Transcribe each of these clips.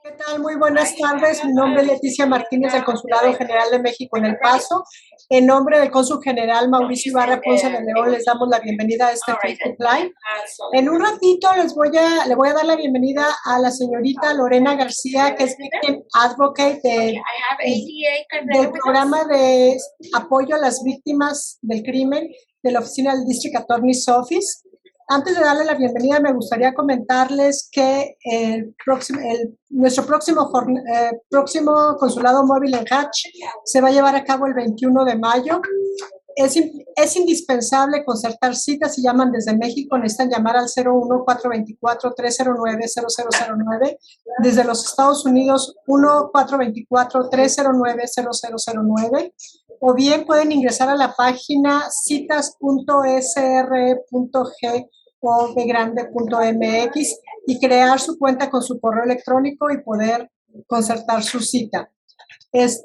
¿Qué tal? Muy buenas tardes. Mi nombre es Leticia Martínez del Consulado General de México en El Paso. En nombre del Cónsul General Mauricio Ibarra Ponce de León, les damos la bienvenida a este Facebook Live. En un ratito le voy a dar la bienvenida a la señorita Lorena García, que es Victim Advocate del programa de apoyo a las víctimas del crimen de la oficina del District Attorney's Office. Antes de darle la bienvenida, me gustaría comentarles que nuestro próximo consulado móvil en Hatch se va a llevar a cabo el 21 de mayo. Es indispensable concertar citas. Si llaman desde México, necesitan llamar al 01-424-309-0009. Desde los Estados Unidos, 1-424-309-0009. O bien pueden ingresar a la página citas.sr.g o bgrande.mx y crear su cuenta con su correo electrónico y poder concertar su cita. Es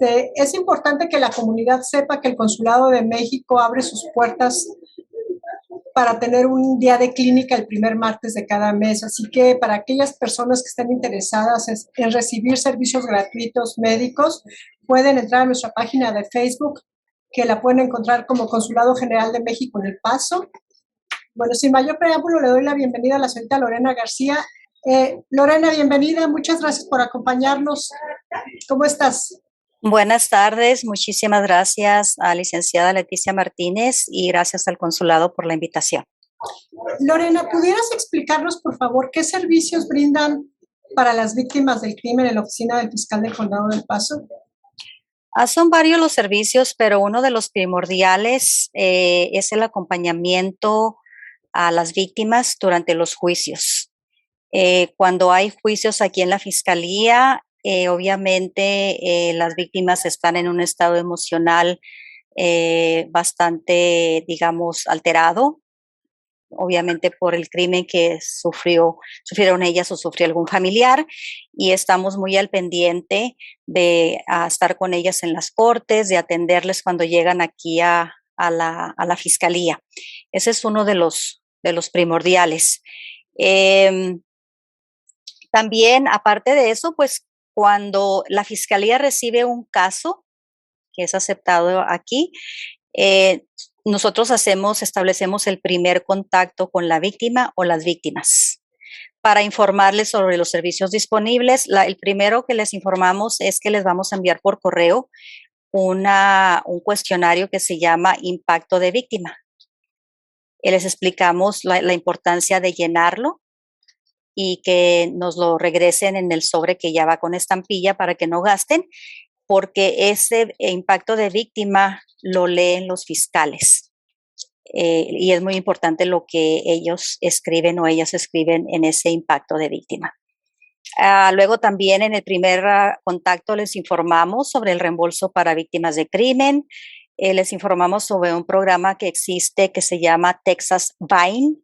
importante que la comunidad sepa que el Consulado de México abre sus puertas para tener un día de clínica el primer martes de cada mes. Así que para aquellas personas que estén interesadas en recibir servicios gratuitos médicos, pueden entrar a nuestra página de Facebook, que la pueden encontrar como Consulado General de México en El Paso. Bueno, sin mayor preámbulo, le doy la bienvenida a la señorita Lorena García. Lorena, bienvenida. Muchas gracias por acompañarnos. ¿Cómo estás? Buenas tardes, muchísimas gracias a licenciada Leticia Martínez y gracias al consulado por la invitación. Lorena, ¿pudieras explicarnos, por favor, qué servicios brindan para las víctimas del crimen en la oficina del fiscal del Condado del Paso? Son varios los servicios, pero uno de los primordiales es el acompañamiento a las víctimas durante los juicios. Cuando hay juicios aquí en la fiscalía, obviamente las víctimas están en un estado emocional bastante, digamos, alterado, obviamente por el crimen que sufrieron ellas o sufrió algún familiar, y estamos muy al pendiente de estar con ellas en las cortes, de atenderles cuando llegan aquí a la fiscalía. Ese es uno de los primordiales. También, aparte de eso, pues cuando la fiscalía recibe un caso que es aceptado aquí, nosotros establecemos el primer contacto con la víctima o las víctimas para informarles sobre los servicios disponibles. El primero que les informamos es que les vamos a enviar por correo un cuestionario que se llama Impacto de Víctima. Les explicamos la importancia de llenarlo y que nos lo regresen en el sobre que ya va con estampilla para que no gasten, porque ese impacto de víctima lo leen los fiscales. Y es muy importante lo que ellos escriben o ellas escriben en ese impacto de víctima. Luego también en el primer contacto les informamos sobre el reembolso para víctimas de crimen. Les informamos sobre un programa que existe que se llama Texas VINE.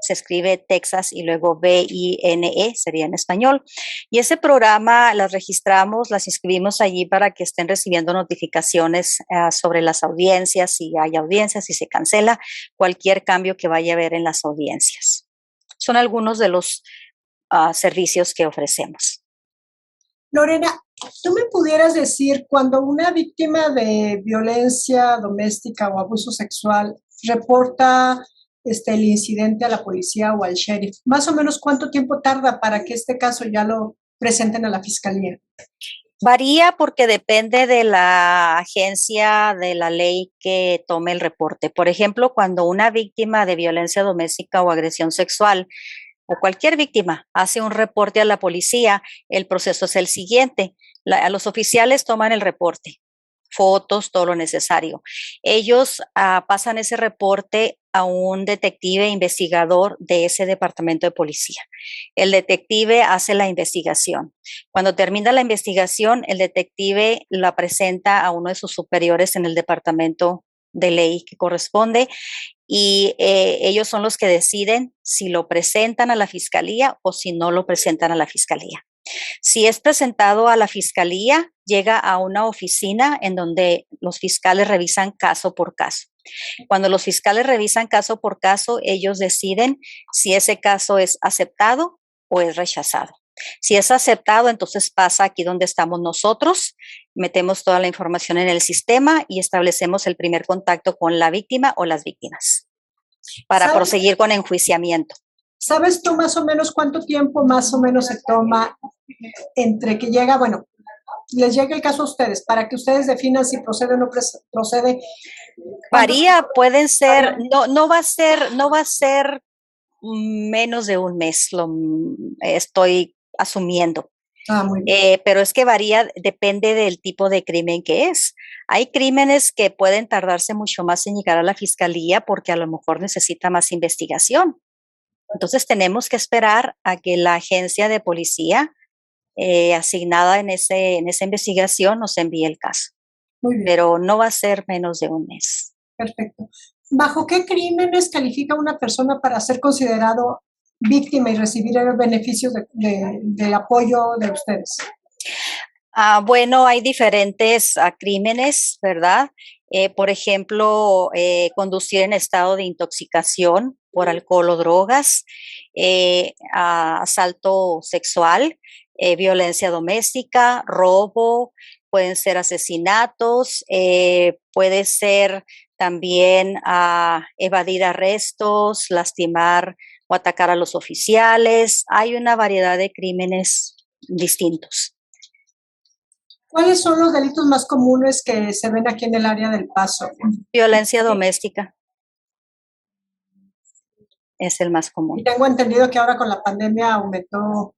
Se escribe Texas y luego VINE, sería en español. Y ese programa las registramos, las inscribimos allí para que estén recibiendo notificaciones sobre las audiencias, si hay audiencias, si se cancela, cualquier cambio que vaya a haber en las audiencias. Son algunos de los servicios que ofrecemos. Lorena, ¿tú me pudieras decir cuando una víctima de violencia doméstica o abuso sexual reporta el incidente a la policía o al sheriff, más o menos cuánto tiempo tarda para que este caso ya lo presenten a la fiscalía? Varía porque depende de la agencia de la ley que tome el reporte. Por ejemplo, cuando una víctima de violencia doméstica o agresión sexual o cualquier víctima hace un reporte a la policía, el proceso es el siguiente. Los oficiales toman el reporte, fotos, todo lo necesario. Ellos pasan ese reporte a un detective investigador de ese departamento de policía. El detective hace la investigación. Cuando termina la investigación, el detective la presenta a uno de sus superiores en el departamento de ley que corresponde y ellos son los que deciden si lo presentan a la fiscalía o si no lo presentan a la fiscalía. Si es presentado a la fiscalía, llega a una oficina en donde los fiscales revisan caso por caso. Cuando los fiscales revisan caso por caso, ellos deciden si ese caso es aceptado o es rechazado. Si es aceptado, entonces pasa aquí donde estamos nosotros, metemos toda la información en el sistema y establecemos el primer contacto con la víctima o las víctimas para ¿Sabes? proseguir con enjuiciamiento. ¿Sabes tú más o menos cuánto tiempo más o menos se toma entre que llega, bueno, les llega el caso a ustedes, para que ustedes definan si procede o no procede? Varía, pueden ser, no va a ser menos de un mes, estoy asumiendo. Muy bien. Pero es que varía, depende del tipo de crimen que es. Hay crímenes que pueden tardarse mucho más en llegar a la fiscalía porque a lo mejor necesita más investigación. Entonces tenemos que esperar a que la agencia de policía asignada en esa investigación nos envíe el caso. Muy bien. Pero no va a ser menos de un mes. Perfecto. ¿Bajo qué crímenes califica una persona para ser considerado víctima y recibir beneficios del apoyo de ustedes? Bueno, hay diferentes crímenes, ¿verdad? Por ejemplo, conducir en estado de intoxicación por alcohol o drogas, asalto sexual, violencia doméstica, robo, pueden ser asesinatos, puede ser también evadir arrestos, lastimar o atacar a los oficiales. Hay una variedad de crímenes distintos. ¿Cuáles son los delitos más comunes que se ven aquí en el área del Paso? Violencia doméstica es el más común. Y tengo entendido que ahora con la pandemia aumentó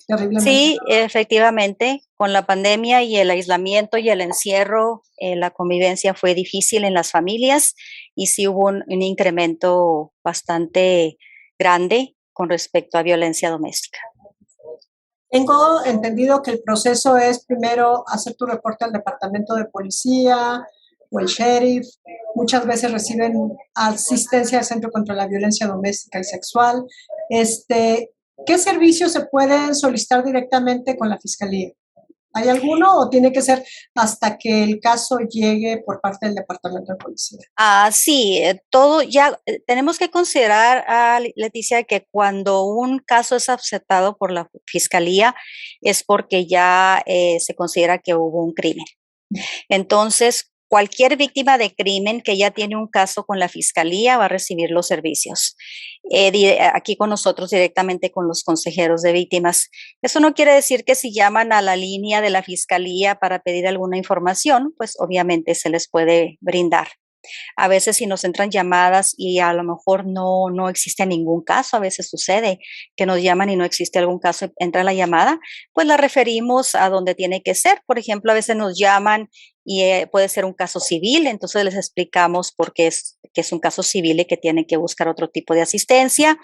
terriblemente. Sí, efectivamente, con la pandemia y el aislamiento y el encierro, la convivencia fue difícil en las familias y sí hubo un incremento bastante grande con respecto a violencia doméstica. Tengo entendido que el proceso es primero hacer tu reporte al departamento de policía o el sheriff. Muchas veces reciben asistencia del Centro contra la Violencia Doméstica y Sexual. ¿Qué servicios se pueden solicitar directamente con la fiscalía? ¿Hay alguno o tiene que ser hasta que el caso llegue por parte del departamento de policía? Sí, todo ya tenemos que considerar, Leticia, que cuando un caso es aceptado por la fiscalía es porque ya se considera que hubo un crimen. Entonces, cualquier víctima de crimen que ya tiene un caso con la fiscalía va a recibir los servicios. Aquí con nosotros directamente con los consejeros de víctimas. Eso no quiere decir que si llaman a la línea de la fiscalía para pedir alguna información, pues obviamente se les puede brindar. A veces si nos entran llamadas y a lo mejor no existe ningún caso, a veces sucede que nos llaman y no existe algún caso, entra la llamada, pues la referimos a donde tiene que ser. Por ejemplo, a veces nos llaman y puede ser un caso civil, entonces les explicamos por qué que es un caso civil y que tienen que buscar otro tipo de asistencia.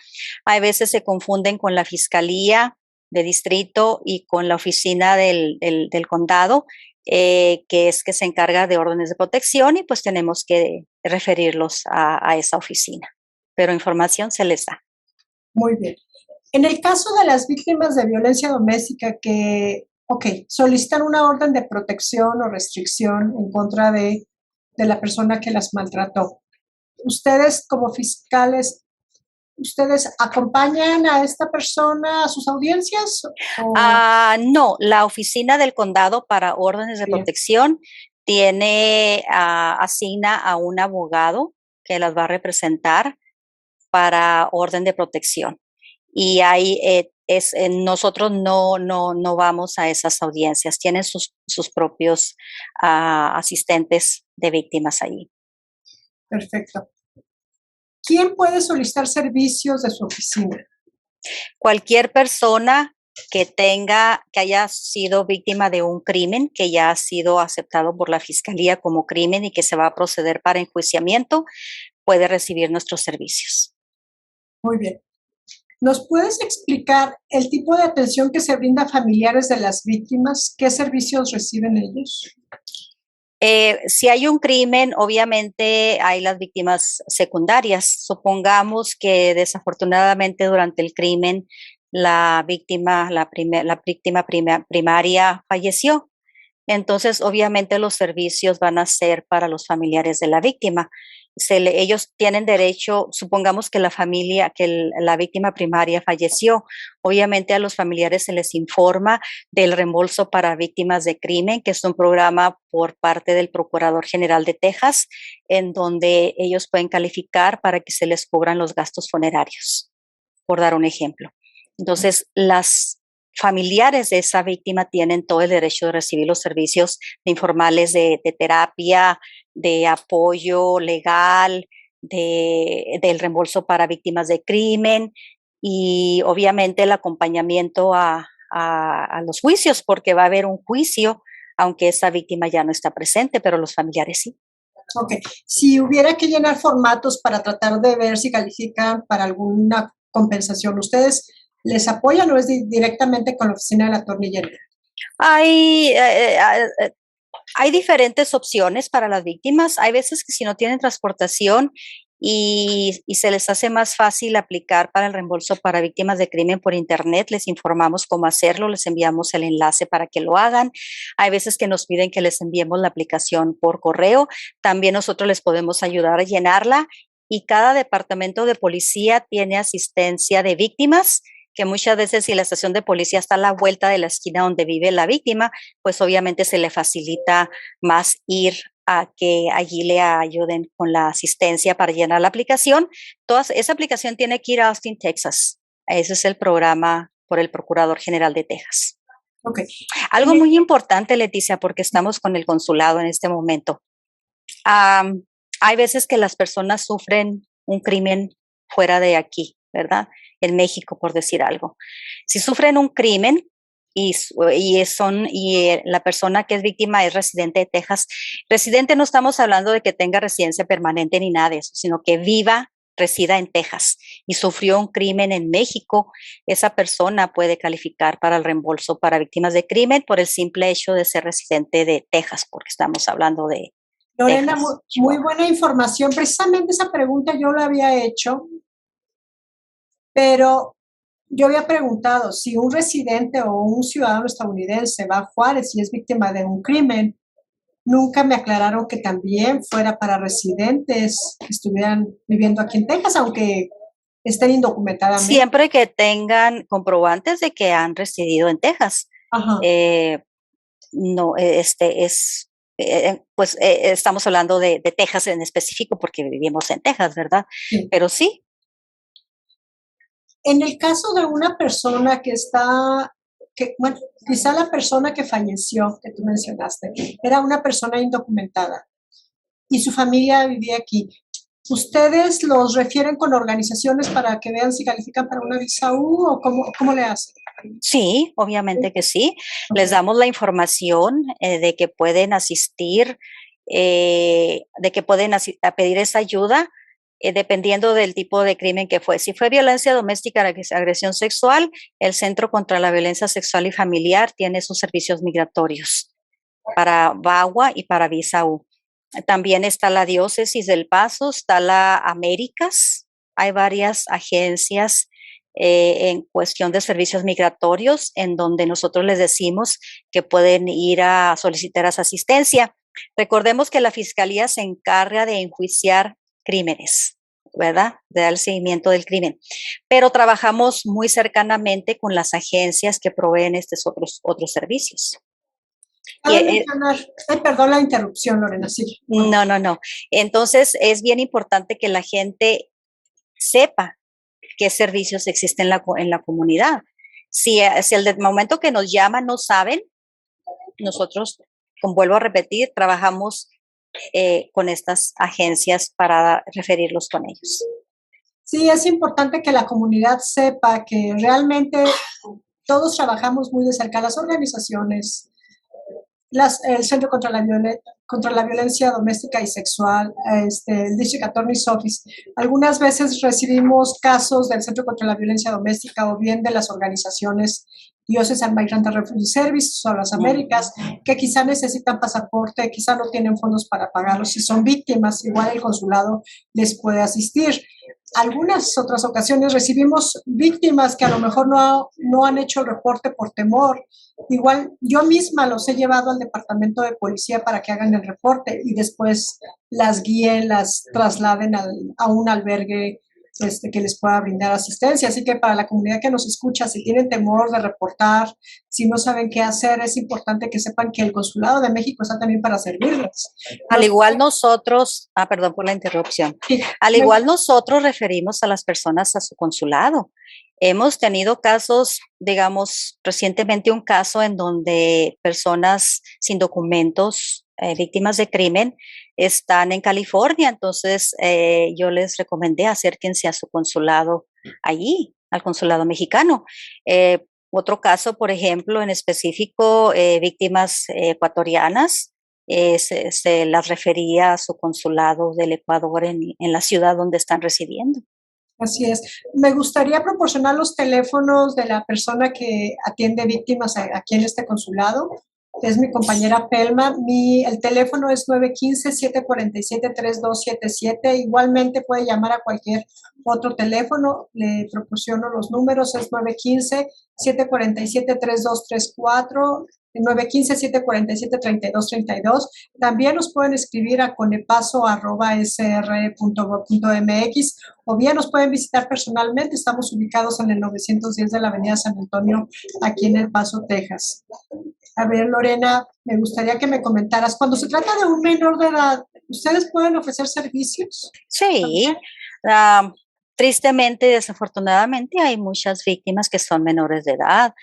A veces se confunden con la fiscalía de distrito y con la oficina del condado, que es que se encarga de órdenes de protección y pues tenemos que referirlos a esa oficina, pero información se les da. Muy bien. En el caso de las víctimas de violencia doméstica que, solicitan una orden de protección o restricción en contra de la persona que las maltrató, ustedes como fiscales, ¿ustedes acompañan a esta persona a sus audiencias? No, la oficina del condado para órdenes de protección asigna a un abogado que las va a representar para orden de protección. Y ahí nosotros no vamos a esas audiencias, tienen sus propios asistentes de víctimas allí. Perfecto. ¿Quién puede solicitar servicios de su oficina? Cualquier persona que haya sido víctima de un crimen, que ya ha sido aceptado por la fiscalía como crimen y que se va a proceder para enjuiciamiento, puede recibir nuestros servicios. Muy bien. ¿Nos puedes explicar el tipo de atención que se brinda a familiares de las víctimas? ¿Qué servicios reciben ellos? Si hay un crimen, obviamente hay las víctimas secundarias. Supongamos que desafortunadamente durante el crimen la víctima primaria falleció. Entonces, obviamente los servicios van a ser para los familiares de la víctima. ellos tienen derecho, supongamos que la familia, la víctima primaria falleció, obviamente a los familiares se les informa del reembolso para víctimas de crimen, que es un programa por parte del Procurador General de Texas, en donde ellos pueden calificar para que se les cubran los gastos funerarios, por dar un ejemplo. Entonces, las familiares de esa víctima tienen todo el derecho de recibir los servicios informales de terapia, de apoyo legal, del reembolso para víctimas de crimen y obviamente el acompañamiento a los juicios, porque va a haber un juicio, aunque esa víctima ya no está presente, pero los familiares sí. Ok, si hubiera que llenar formatos para tratar de ver si califican para alguna compensación, ¿ustedes les apoyan o es directamente con la oficina de la tornillera? Hay diferentes opciones para las víctimas. Hay veces que si no tienen transportación y se les hace más fácil aplicar para el reembolso para víctimas de crimen por internet, les informamos cómo hacerlo, les enviamos el enlace para que lo hagan. Hay veces que nos piden que les enviemos la aplicación por correo. También nosotros les podemos ayudar a llenarla y cada departamento de policía tiene asistencia de víctimas, que muchas veces si la estación de policía está a la vuelta de la esquina donde vive la víctima, pues obviamente se le facilita más ir a que allí le ayuden con la asistencia para llenar la aplicación. Esa aplicación tiene que ir a Austin, Texas. Ese es el programa por el Procurador General de Texas. Okay. Algo muy importante, Leticia, porque estamos con el consulado en este momento. Hay veces que las personas sufren un crimen fuera de aquí, ¿verdad? En México, por decir algo. Si sufren un crimen y la persona que es víctima es residente de Texas, residente no estamos hablando de que tenga residencia permanente ni nada de eso, sino que resida en Texas y sufrió un crimen en México, esa persona puede calificar para el reembolso para víctimas de crimen por el simple hecho de ser residente de Texas, porque estamos hablando de Lorena, muy buena información. Precisamente esa pregunta yo la había hecho, pero yo había preguntado si un residente o un ciudadano estadounidense va a Juárez y es víctima de un crimen, nunca me aclararon que también fuera para residentes que estuvieran viviendo aquí en Texas, aunque estén indocumentadamente. Siempre que tengan comprobantes de que han residido en Texas. Ajá. Estamos hablando de Texas en específico porque vivimos en Texas, ¿verdad? Sí. Pero sí. En el caso de una persona quizá la persona que falleció, que tú mencionaste, era una persona indocumentada y su familia vivía aquí. ¿Ustedes los refieren con organizaciones para que vean si califican para una visa U o cómo le hacen? Sí, obviamente que sí. Okay. Les damos la información de que pueden asistir, de que pueden a pedir esa ayuda. Dependiendo del tipo de crimen que fue. Si fue violencia doméstica, agresión sexual, el Centro contra la Violencia Sexual y Familiar tiene sus servicios migratorios para VAWA y para Visa U. También está la Diócesis del Paso, está la Américas, hay varias agencias en cuestión de servicios migratorios en donde nosotros les decimos que pueden ir a solicitar esa asistencia. Recordemos que la Fiscalía se encarga de enjuiciar crímenes, ¿verdad? De dar el seguimiento del crimen. Pero trabajamos muy cercanamente con las agencias que proveen estos otros servicios. Perdón la interrupción, Lorena. Sí. No. Entonces, es bien importante que la gente sepa qué servicios existen en la comunidad. Si el momento que nos llaman no saben, nosotros, como vuelvo a repetir, trabajamos con estas agencias para referirlos con ellos. Sí, es importante que la comunidad sepa que realmente todos trabajamos muy de cerca, las organizaciones, el Centro contra la Violencia Doméstica y Sexual, el District Attorney's Office. Algunas veces recibimos casos del Centro contra la Violencia Doméstica o bien de las organizaciones Diocesan Migrant Refugee Service o las Américas, que quizá necesitan pasaporte, quizá no tienen fondos para pagarlos. Si son víctimas, igual el consulado les puede asistir. algunas otras ocasiones recibimos víctimas que a lo mejor no han hecho el reporte por temor. Igual yo misma los he llevado al departamento de policía para que hagan el reporte y después las guíen, las trasladen a un albergue que les pueda brindar asistencia. Así que para la comunidad que nos escucha, si tienen temor de reportar, si no saben qué hacer, es importante que sepan que el Consulado de México está también para servirles. Al igual nosotros, perdón por la interrupción, al igual nosotros referimos a las personas a su consulado. Hemos tenido casos, digamos, recientemente un caso en donde personas sin documentos, víctimas de crimen, están en California. Entonces, yo les recomendé acérquense a su consulado allí, al consulado mexicano. Otro caso, por ejemplo, en específico, víctimas ecuatorianas, se las refería a su consulado del Ecuador en la ciudad donde están residiendo. Así es. Me gustaría proporcionar los teléfonos de la persona que atiende víctimas aquí en este consulado. Es mi compañera Pelma. El teléfono es 915-747-3277. Igualmente puede llamar a cualquier otro teléfono. Le proporciono los números. Es 915-747-3234. 915-747-3232. También nos pueden escribir a conepaso@sr.gov.mx o bien nos pueden visitar personalmente. Estamos ubicados en el 910 de la Avenida San Antonio, aquí en El Paso, Texas. A ver, Lorena, me gustaría que me comentaras, cuando se trata de un menor de edad, ¿ustedes pueden ofrecer servicios? Sí, tristemente, desafortunadamente, hay muchas víctimas que son menores de edad.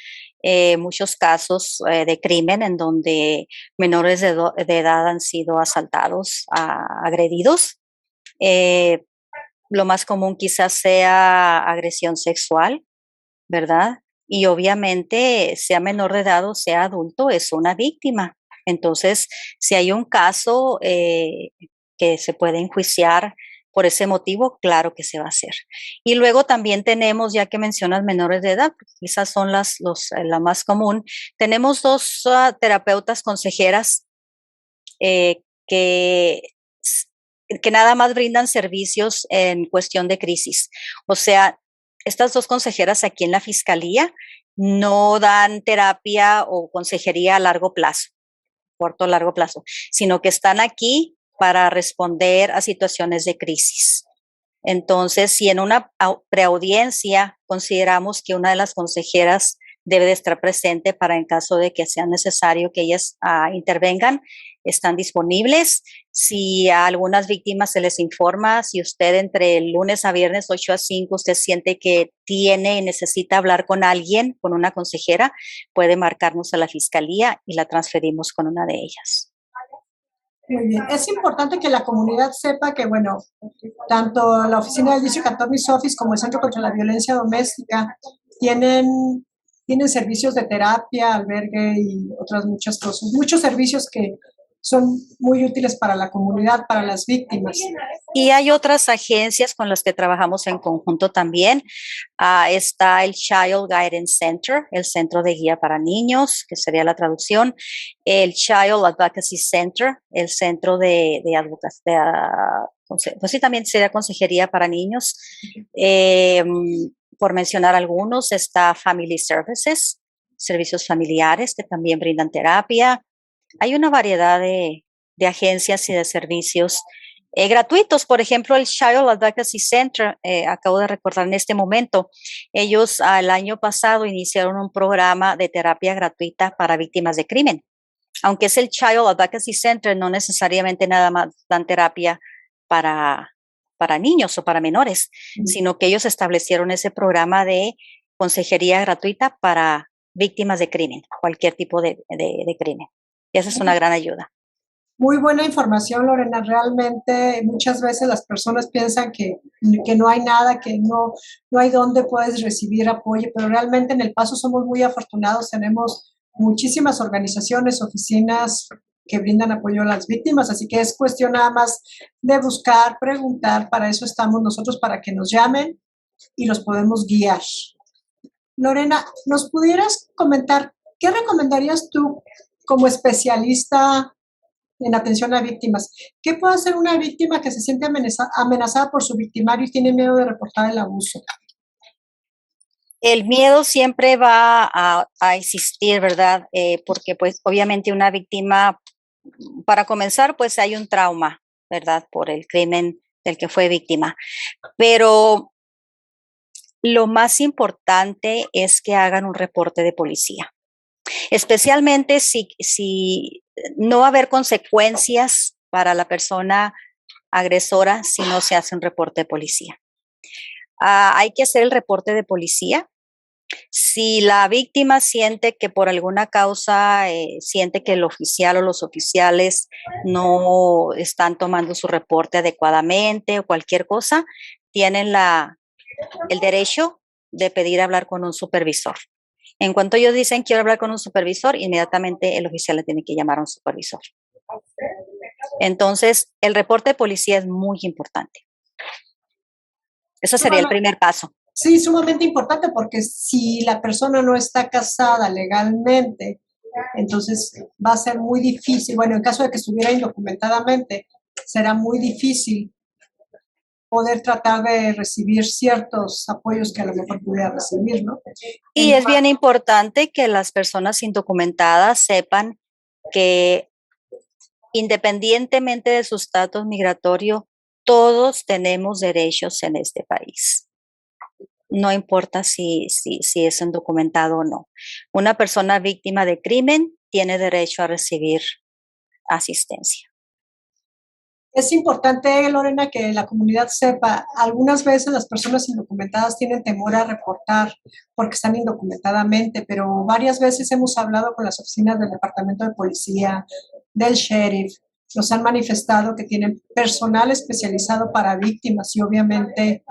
Muchos casos de crimen en donde menores de edad han sido asaltados, agredidos. Lo más común quizás sea agresión sexual, ¿verdad? Y obviamente, sea menor de edad o sea adulto, es una víctima. Entonces, si hay un caso que se puede enjuiciar por ese motivo, claro que se va a hacer. Y luego también tenemos, ya que mencionas menores de edad, quizás son la más común, tenemos dos terapeutas consejeras que nada más brindan servicios en cuestión de crisis. O sea, estas dos consejeras aquí en la Fiscalía no dan terapia o consejería a largo plazo, corto o largo plazo, sino que están aquí para responder a situaciones de crisis. Entonces, si en una preaudiencia consideramos que una de las consejeras debe de estar presente para en caso de que sea necesario que ellas intervengan, están disponibles. Si a algunas víctimas se les informa, si usted entre el lunes a viernes 8 a 5 usted siente que tiene y necesita hablar con alguien, con una consejera, puede marcarnos a la Fiscalía y la transferimos con una de ellas. Muy bien. Es importante que la comunidad sepa que, bueno, tanto la oficina del District Attorney's Office como el Centro contra la Violencia Doméstica tienen servicios de terapia, albergue y otras muchas cosas. Muchos servicios que son muy útiles para la comunidad, para las víctimas. Y hay otras agencias con las que trabajamos en conjunto también. Está el Child Guidance Center, el Centro de Guía para Niños, que sería la traducción. El Child Advocacy Center, el Centro de pues sí, también sería consejería para niños. Por mencionar algunos, está Family Services, servicios familiares que también brindan terapia. Hay una variedad de agencias y de servicios gratuitos. Por ejemplo, el Child Advocacy Center, acabo de recordar en este momento, ellos el año pasado iniciaron un programa de terapia gratuita para víctimas de crimen. Aunque es el Child Advocacy Center, no necesariamente nada más dan terapia para niños o para menores, sino que ellos establecieron ese programa de consejería gratuita para víctimas de crimen, cualquier tipo de crimen. Y esa es una gran ayuda. Muy buena información, Lorena. Realmente muchas veces las personas piensan que no hay nada, que no hay dónde puedes recibir apoyo, pero realmente en El Paso somos muy afortunados. Tenemos muchísimas organizaciones, oficinas que brindan apoyo a las víctimas, así que es cuestión nada más de buscar, preguntar. Para eso estamos nosotros, para que nos llamen y los podemos guiar. Lorena, ¿nos pudieras comentar qué recomendarías tú como especialista en atención a víctimas. ¿Qué puede hacer una víctima que se siente amenazada por su victimario y tiene miedo de reportar el abuso? El miedo siempre va a existir, ¿verdad? Porque pues obviamente una víctima, para comenzar, pues hay un trauma, ¿verdad? Por el crimen del que fue víctima. Pero lo más importante es que hagan un reporte de policía, especialmente si no va a haber consecuencias para la persona agresora si no se hace un reporte de policía. Hay que hacer el reporte de policía. Si la víctima siente que por alguna causa siente que el oficial o los oficiales no están tomando su reporte adecuadamente o cualquier cosa, tienen el derecho de pedir hablar con un supervisor. En cuanto ellos dicen quiero hablar con un supervisor, inmediatamente el oficial le tiene que llamar a un supervisor. Entonces, el reporte de policía es muy importante. Eso sería el primer paso. Sí, sumamente importante porque si la persona no está casada legalmente, entonces va a ser muy difícil, bueno, en caso de que estuviera indocumentadamente, será muy difícil poder tratar de recibir ciertos apoyos que a lo mejor pudiera recibir, ¿no? Y es bien importante que las personas indocumentadas sepan que independientemente de su estatus migratorio, todos tenemos derechos en este país. No importa si es indocumentado o no. Una persona víctima de crimen tiene derecho a recibir asistencia. Es importante, Lorena, que la comunidad sepa, algunas veces las personas indocumentadas tienen temor a reportar porque están indocumentadamente, pero varias veces hemos hablado con las oficinas del Departamento de Policía, del sheriff, nos han manifestado que tienen personal especializado para víctimas y obviamente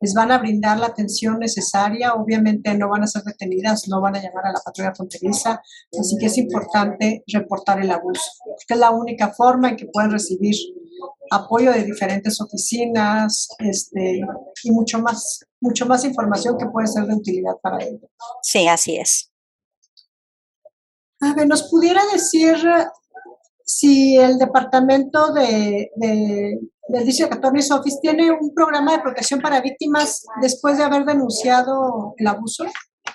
les van a brindar la atención necesaria, obviamente no van a ser detenidas, no van a llamar a la patrulla fronteriza, así que es importante reportar el abuso, porque es la única forma en que pueden recibir apoyo de diferentes oficinas, y mucho más información que puede ser de utilidad para ellos. Sí, así es. A ver, ¿nos pudiera decir si el departamento del District Attorney's Office tiene un programa de protección para víctimas después de haber denunciado el abuso,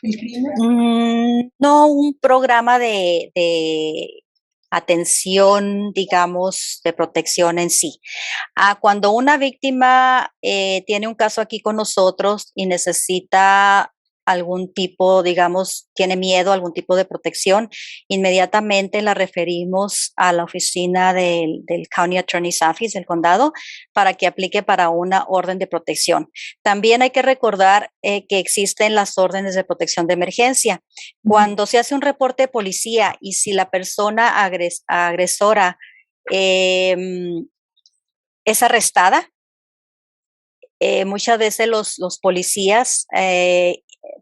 el crimen? No un programa de atención, digamos, de protección en sí. Cuando una víctima tiene un caso aquí con nosotros y necesita algún tipo, digamos, tiene miedo a algún tipo de protección, inmediatamente la referimos a la oficina del County Attorney's Office del condado para que aplique para una orden de protección. También hay que recordar que existen las órdenes de protección de emergencia. Cuando se hace un reporte de policía y si la persona agresora es arrestada, muchas veces los policías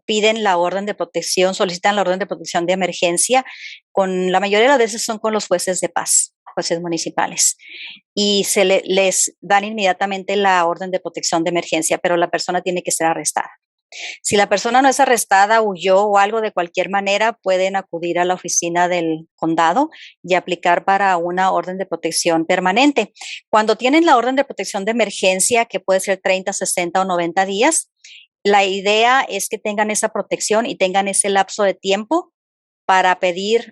piden la orden de protección, solicitan la orden de protección de emergencia, la mayoría de las veces son con los jueces de paz, jueces municipales, y les dan inmediatamente la orden de protección de emergencia, pero la persona tiene que ser arrestada. Si la persona no es arrestada, huyó o algo de cualquier manera, pueden acudir a la oficina del condado y aplicar para una orden de protección permanente. Cuando tienen la orden de protección de emergencia, que puede ser 30, 60 o 90 días, la idea es que tengan esa protección y tengan ese lapso de tiempo para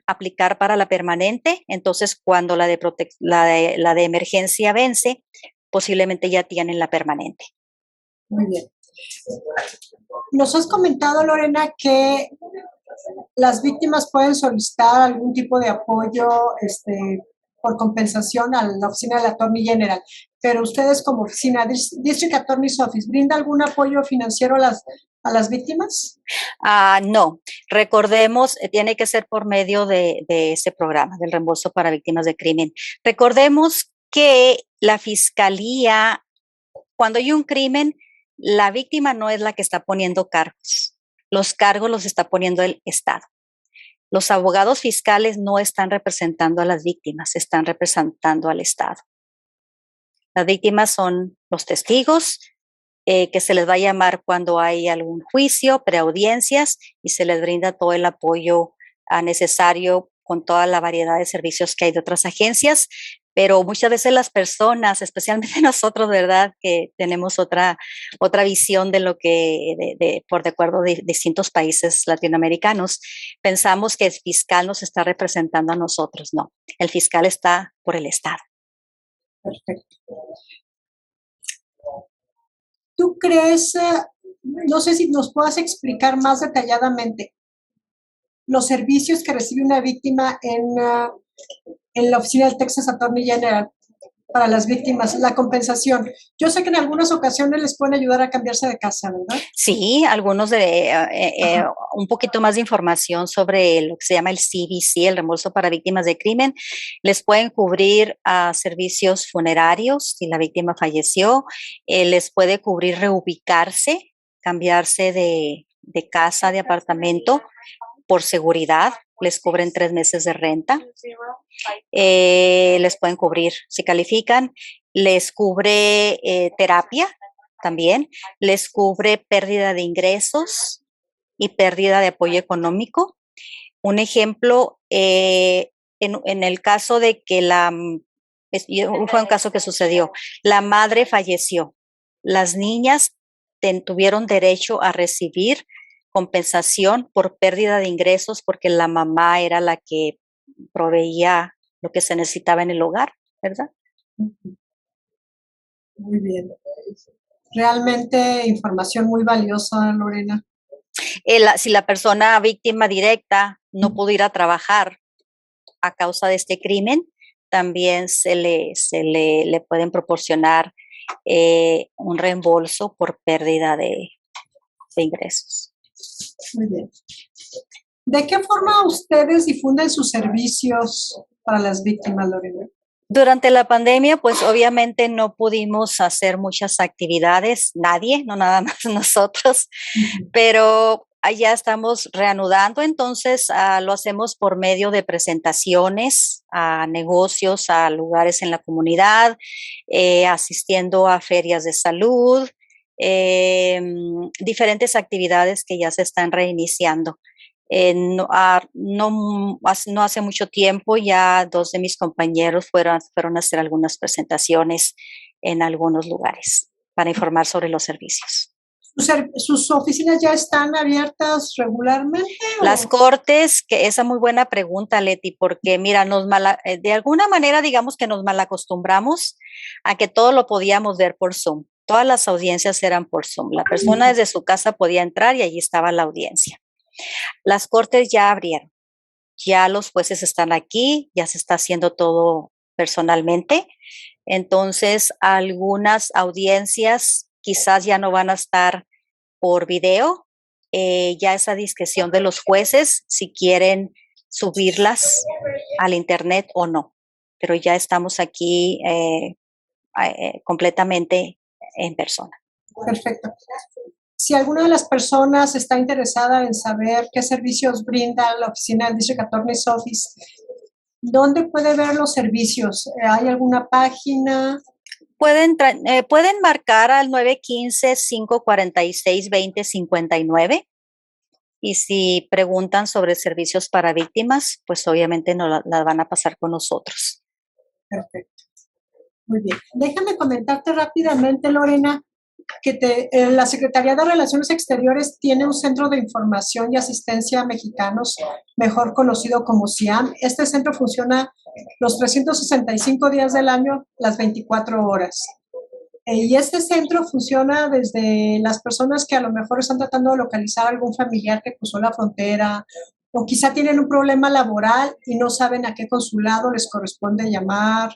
aplicar para la permanente. Entonces, cuando la de emergencia vence, posiblemente ya tienen la permanente. Muy bien. Nos has comentado, Lorena, que las víctimas pueden solicitar algún tipo de apoyo por compensación a la oficina del Attorney General, pero ustedes como oficina, District Attorney's Office, ¿brinda algún apoyo financiero a las víctimas? No, recordemos, tiene que ser por medio de ese programa, del reembolso para víctimas de crimen. Recordemos que la fiscalía, cuando hay un crimen, la víctima no es la que está poniendo cargos. Los cargos los está poniendo el Estado. Los abogados fiscales no están representando a las víctimas, están representando al Estado. Las víctimas son los testigos, que se les va a llamar cuando hay algún juicio, preaudiencias, y se les brinda todo el apoyo necesario con toda la variedad de servicios que hay de otras agencias, pero muchas veces las personas, especialmente nosotros, ¿verdad? Que tenemos otra visión de lo que, por de acuerdo de distintos países latinoamericanos, pensamos que el fiscal nos está representando a nosotros. No, el fiscal está por el Estado. Perfecto. ¿Tú crees, no sé si nos puedas explicar más detalladamente los servicios que recibe una víctima en la oficina del Texas Attorney General para las víctimas, la compensación? Yo sé que en algunas ocasiones les pueden ayudar a cambiarse de casa, ¿verdad? Sí, algunos un poquito más de información sobre lo que se llama el CBC, el reembolso para víctimas de crimen. Les pueden cubrir servicios funerarios si la víctima falleció, les puede cubrir reubicarse, cambiarse de casa, de apartamento por seguridad. Les cubren 3 meses de renta, les pueden cubrir si califican, les cubre terapia también, les cubre pérdida de ingresos y pérdida de apoyo económico. Un ejemplo, en el caso de que fue un caso que sucedió, la madre falleció, las niñas tuvieron derecho a recibir compensación por pérdida de ingresos porque la mamá era la que proveía lo que se necesitaba en el hogar, ¿verdad? Muy bien. Realmente información muy valiosa, Lorena. Si la persona víctima directa no pudo ir a trabajar a causa de este crimen, también se le pueden proporcionar un reembolso por pérdida de ingresos. Muy bien. ¿De qué forma ustedes difunden sus servicios para las víctimas, Lorena? Durante la pandemia, pues obviamente no pudimos hacer muchas actividades, nadie, no nada más nosotros, pero allá estamos reanudando, entonces lo hacemos por medio de presentaciones a negocios, a lugares en la comunidad, asistiendo a ferias de salud, diferentes actividades que ya se están reiniciando. No hace mucho tiempo ya 2 de mis compañeros fueron a hacer algunas presentaciones en algunos lugares para informar sobre los servicios. ¿Sus oficinas ya están abiertas regularmente? Las cortes, que esa muy buena pregunta, Leti, porque mira, de alguna manera digamos que nos malacostumbramos a que todo lo podíamos ver por Zoom. Todas las audiencias eran por Zoom. La persona desde su casa podía entrar y allí estaba la audiencia. Las cortes ya abrieron, ya los jueces están aquí, ya se está haciendo todo personalmente. Entonces, algunas audiencias quizás ya no van a estar por video, ya es a discreción de los jueces si quieren subirlas al internet o no, pero ya estamos aquí completamente en persona. Perfecto. Si alguna de las personas está interesada en saber qué servicios brinda la oficina del District Attorney's Office, ¿dónde puede ver los servicios? ¿Hay alguna página? Pueden marcar al 915-546-2059 y si preguntan sobre servicios para víctimas, pues obviamente nos la van a pasar con nosotros. Perfecto. Muy bien. Déjame comentarte rápidamente, Lorena, que la Secretaría de Relaciones Exteriores tiene un centro de información y asistencia a mexicanos, mejor conocido como CIAM. Este centro funciona los 365 días del año, las 24 horas. Y este centro funciona desde las personas que a lo mejor están tratando de localizar a algún familiar que cruzó la frontera o quizá tienen un problema laboral y no saben a qué consulado les corresponde llamar,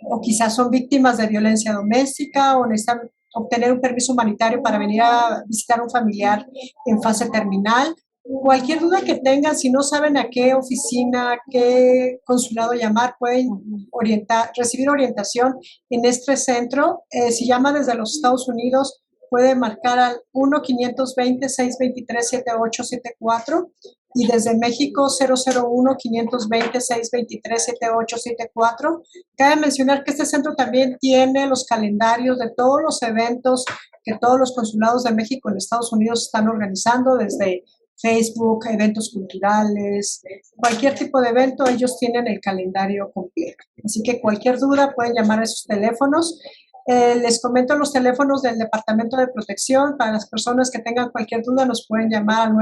o quizás son víctimas de violencia doméstica o necesitan obtener un permiso humanitario para venir a visitar a un familiar en fase terminal. Cualquier duda que tengan, si no saben a qué oficina, a qué consulado llamar, pueden recibir orientación en este centro. Si llama desde los Estados Unidos, puede marcar al 1-520-623-7874 y desde México 001-520-623-7874. Cabe mencionar que este centro también tiene los calendarios de todos los eventos que todos los consulados de México en Estados Unidos están organizando, desde Facebook, eventos culturales, cualquier tipo de evento, ellos tienen el calendario completo. Así que cualquier duda pueden llamar a esos teléfonos. Les comento los teléfonos del Departamento de Protección. Para las personas que tengan cualquier duda, nos pueden llamar al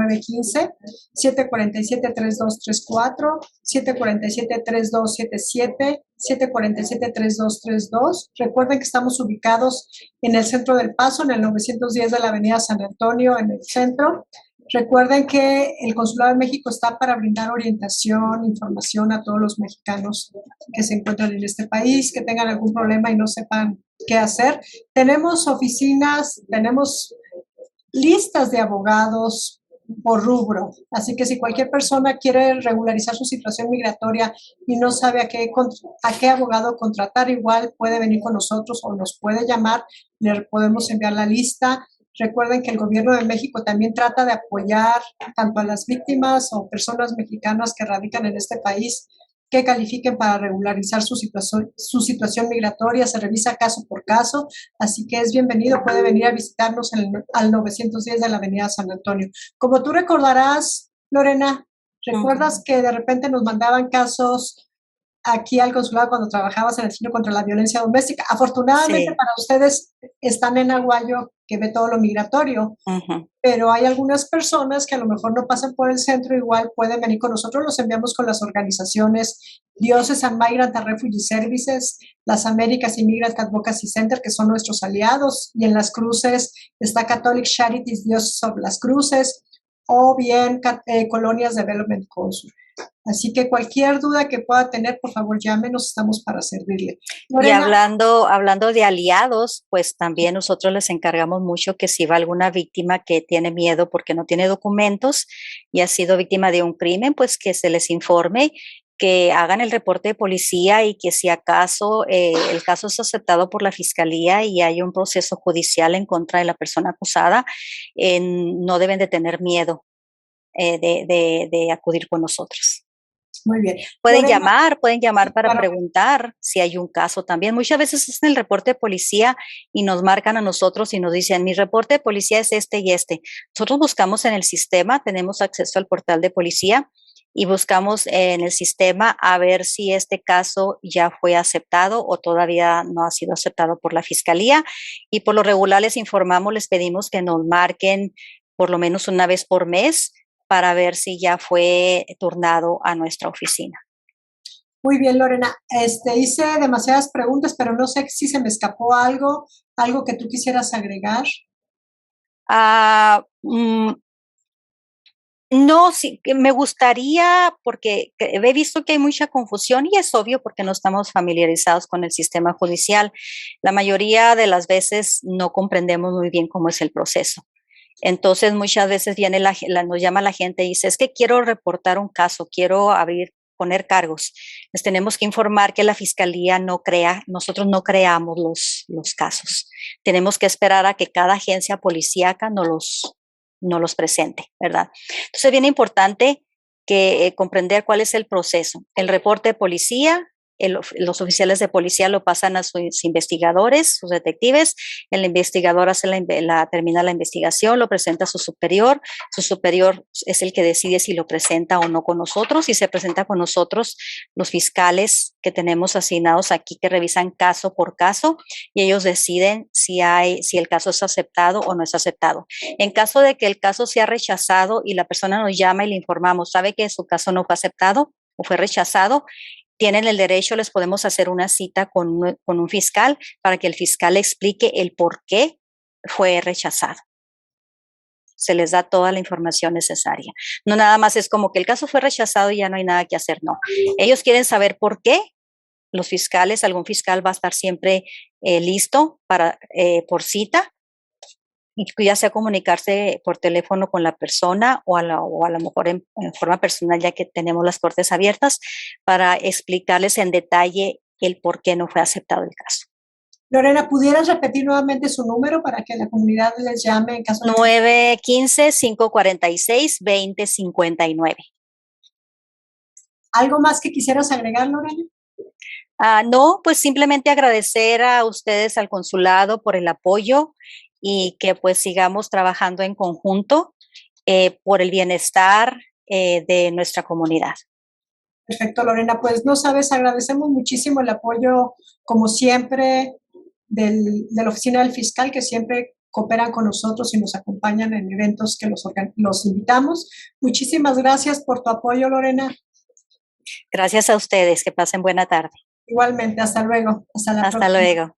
915-747-3234, 747-3277, 747-3232. Recuerden que estamos ubicados en el centro del Paso, en el 910 de la Avenida San Antonio, en el centro. Recuerden que el Consulado de México está para brindar orientación, información a todos los mexicanos que se encuentran en este país, que tengan algún problema y no sepan qué hacer. Tenemos oficinas, tenemos listas de abogados por rubro. Así que si cualquier persona quiere regularizar su situación migratoria y no sabe a qué abogado contratar, igual puede venir con nosotros o nos puede llamar, le podemos enviar la lista. Recuerden que el gobierno de México también trata de apoyar tanto a las víctimas o personas mexicanas que radican en este país que califiquen para regularizar su situación migratoria. Se revisa caso por caso, así que es bienvenido, puede venir a visitarnos al 910 de la Avenida San Antonio. Como tú recordarás, Lorena, ¿recuerdas que de repente nos mandaban casos aquí al consulado cuando trabajabas en el Centro contra la Violencia Doméstica? Afortunadamente Sí. para ustedes están en Aguayo, que ve todo lo migratorio, pero hay algunas personas que a lo mejor no pasan por el centro, igual pueden venir con nosotros, los enviamos con las organizaciones Diocesan Migrant and Refugee Services, las Américas Immigrant Advocacy Center, que son nuestros aliados, y en Las Cruces está Catholic Charities Diocese of Las Cruces, o bien Colonias Development Council. Así que cualquier duda que pueda tener, por favor, llámenos, estamos para servirle. Lorena. Y hablando de aliados, pues también nosotros les encargamos mucho que si va alguna víctima que tiene miedo porque no tiene documentos y ha sido víctima de un crimen, pues que se les informe, que hagan el reporte de policía y que si acaso el caso es aceptado por la fiscalía y hay un proceso judicial en contra de la persona acusada, no deben de tener miedo de acudir con nosotros. Muy bien. Pueden llamar para preguntar si hay un caso también. Muchas veces hacen el reporte de policía y nos marcan a nosotros y nos dicen, mi reporte de policía es este y este. Nosotros buscamos en el sistema, tenemos acceso al portal de policía y buscamos en el sistema a ver si este caso ya fue aceptado o todavía no ha sido aceptado por la fiscalía. Y por lo regular les informamos, les pedimos que nos marquen por lo menos una vez por mes para ver si ya fue turnado a nuestra oficina. Muy bien, Lorena. Hice demasiadas preguntas, pero no sé si se me escapó algo que tú quisieras agregar. No, sí, me gustaría, porque he visto que hay mucha confusión y es obvio porque no estamos familiarizados con el sistema judicial. La mayoría de las veces no comprendemos muy bien cómo es el proceso. Entonces muchas veces nos llama la gente y dice, es que quiero reportar un caso, quiero poner cargos. Les tenemos que informar que la fiscalía nosotros no creamos los casos. Tenemos que esperar a que cada agencia policíaca nos los presente, ¿verdad? Entonces es bien importante comprender cuál es el proceso. El reporte de policía, los oficiales de policía lo pasan a sus investigadores, sus detectives, el investigador termina la investigación, lo presenta a su superior es el que decide si lo presenta o no con nosotros, y se presenta con nosotros los fiscales que tenemos asignados aquí que revisan caso por caso y ellos deciden si el caso es aceptado o no es aceptado. En caso de que el caso sea rechazado y la persona nos llama y le informamos, sabe que su caso no fue aceptado o fue rechazado, tienen el derecho, les podemos hacer una cita con un fiscal para que el fiscal explique el por qué fue rechazado. Se les da toda la información necesaria. No nada más es como que el caso fue rechazado y ya no hay nada que hacer, no. Ellos quieren saber por qué. Los fiscales, algún fiscal va a estar siempre listo por cita, y ya sea comunicarse por teléfono con la persona o a lo mejor en forma personal, ya que tenemos las cortes abiertas, para explicarles en detalle el por qué no fue aceptado el caso. Lorena, ¿pudieras repetir nuevamente su número para que la comunidad les llame en caso de... 915-546-2059. ¿Algo más que quisieras agregar, Lorena? No, pues simplemente agradecer a ustedes, al consulado, por el apoyo y que pues sigamos trabajando en conjunto por el bienestar de nuestra comunidad. Perfecto, Lorena. Pues no sabes, agradecemos muchísimo el apoyo, como siempre, de la Oficina del Fiscal, que siempre cooperan con nosotros y nos acompañan en eventos que los invitamos. Muchísimas gracias por tu apoyo, Lorena. Gracias a ustedes. Que pasen buena tarde. Igualmente, hasta luego. Hasta la Hasta próxima. luego.